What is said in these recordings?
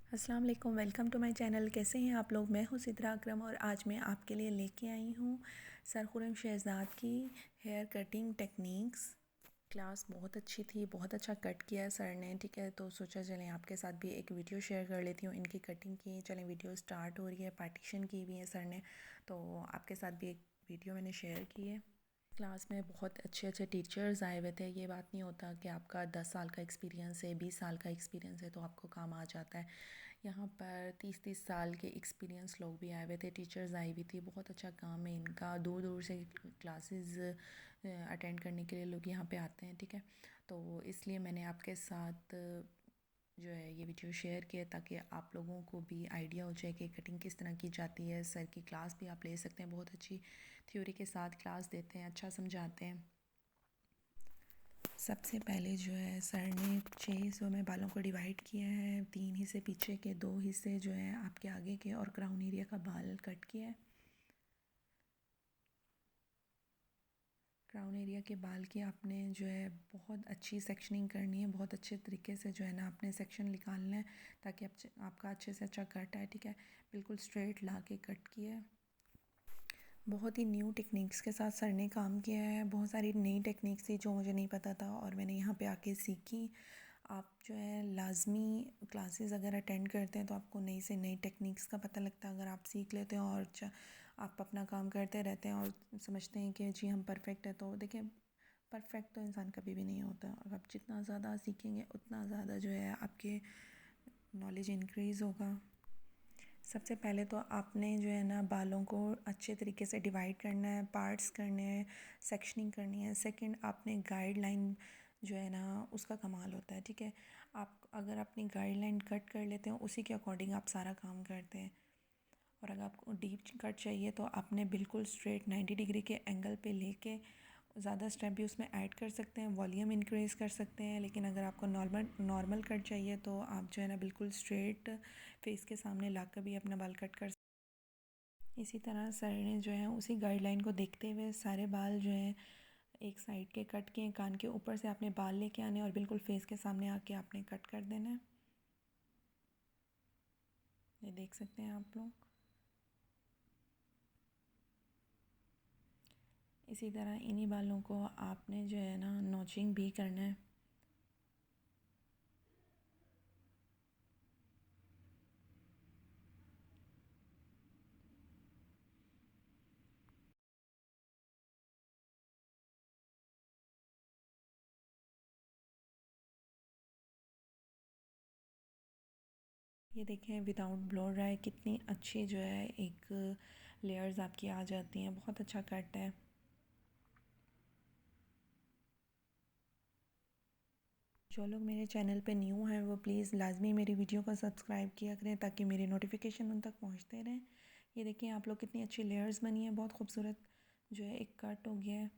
अस्सलाम वालेकुम, welcome to my channel. कैसे हैं आप लोग? मैं हूँ सिद्रा अकरम और आज मैं आपके लिए लेके आई हूँ सर खुर्रम शहज़ाद की हेयर कटिंग टेक्निक्स। क्लास बहुत अच्छी थी, बहुत अच्छा कट किया है सर ने। ठीक है, तो सोचा चलें आपके साथ भी एक वीडियो शेयर कर लेती हूँ इनकी कटिंग की। चलें, वीडियो स्टार्ट हो रही है। पार्टीशन की हुई है सर ने, तो आपके साथ भी एक वीडियो मैंने शेयर की है। क्लास में बहुत अच्छे अच्छे टीचर्स आए हुए थे। ये बात नहीं होता कि आपका 10 साल का एक्सपीरियंस है, 20 साल का एक्सपीरियंस है तो आपको काम आ जाता है। यहाँ पर 30-30 साल के एक्सपीरियंस लोग भी आए हुए थे, टीचर्स आई हुई थी। बहुत अच्छा काम है इनका, दूर दूर से क्लासेस अटेंड करने के लिए लोग यहाँ पे आते हैं। ठीक है, तो इसलिए मैंने आपके साथ जो है ये वीडियो शेयर किया ताकि आप लोगों को भी आइडिया हो जाए कि कटिंग किस तरह की जाती है। सर की क्लास भी आप ले सकते हैं, बहुत अच्छी थ्योरी के साथ क्लास देते हैं, अच्छा समझाते हैं। सबसे पहले जो है सर ने 6 हिस्सों में बालों को डिवाइड किया है। 3 हिस्से पीछे के, 2 हिस्से जो है आपके आगे के और क्राउन एरिया का बाल कट किया है। क्राउन एरिया के बाल की आपने जो है बहुत अच्छी सेक्शनिंग करनी है, बहुत अच्छे तरीके से जो है ना आपने सेक्शन निकालना है ताकि आपका अच्छे से अच्छा कट आए। ठीक है, बिल्कुल स्ट्रेट ला के कट किया है। बहुत ही न्यू टेक्निक्स के साथ सर ने काम किया है। बहुत सारी नई टेक्निक्स थी जो मुझे नहीं पता था और मैंने यहाँ पे आके सीखी। आप जो है लाजमी क्लासेस अगर अटेंड करते हैं तो आपको नई से नई टेक्निक्स का पता लगता है। अगर आप सीख लेते हैं और आप अपना काम करते रहते हैं और समझते हैं कि जी हम परफेक्ट है, तो देखिए परफेक्ट तो इंसान कभी भी नहीं होता। और आप जितना ज़्यादा सीखेंगे उतना ज़्यादा जो है आपके नॉलेज इंक्रीज़ होगा। सबसे पहले तो आपने जो है ना बालों को अच्छे तरीके से डिवाइड करना है, पार्ट्स करने हैं, सेक्शनिंग करनी है। सेकंड, आपने गाइडलाइन जो है ना उसका कमाल होता है। ठीक है, आप अगर अपनी गाइडलाइन कट कर लेते हैं उसी के अकॉर्डिंग आप सारा काम करते हैं। और अगर आपको डीप कट चाहिए तो आपने बिल्कुल स्ट्रेट 90 डिग्री के एंगल पे लेके ज़्यादा स्टेप भी उसमें ऐड कर सकते हैं, वॉल्यूम इंक्रीज़ कर सकते हैं। लेकिन अगर आपको नॉर्मल कट चाहिए तो आप जो है ना बिल्कुल स्ट्रेट फेस के सामने ला कर भी अपना बाल कट कर। इसी तरह सर ने जो है उसी गाइडलाइन को देखते हुए सारे बाल जो हैं एक साइड के कट किए। कान के ऊपर से आपने बाल लेके आने और बिल्कुल फेस के सामने आके आपने कट कर देना है। ये देख सकते हैं आप लोग। इसी तरह इन्हीं बालों को आपने जो है ना नॉचिंग भी करना है। ये देखें विदाउट ब्लो ड्राई कितनी अच्छी जो है एक लेयर्स आपकी आ जाती हैं। बहुत अच्छा कट है। जो लोग मेरे चैनल पे न्यू हैं वो प्लीज़ लाजमी मेरी वीडियो को सब्सक्राइब किया करें ताकि मेरे नोटिफिकेशन उन तक पहुंचते रहें। ये देखिए आप लोग कितनी अच्छी लेयर्स बनी है, बहुत खूबसूरत जो है एक कट हो गया है।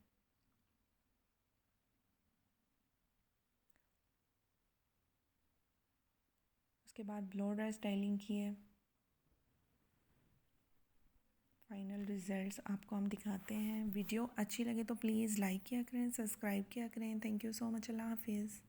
उसके बाद ब्लो ड्राई स्टाइलिंग की है। फाइनल रिज़ल्ट्स आपको हम दिखाते हैं। वीडियो अच्छी लगे तो प्लीज़ लाइक किया करें, सब्सक्राइब किया करें। Thank you so much. अल्लाह हाफिज़।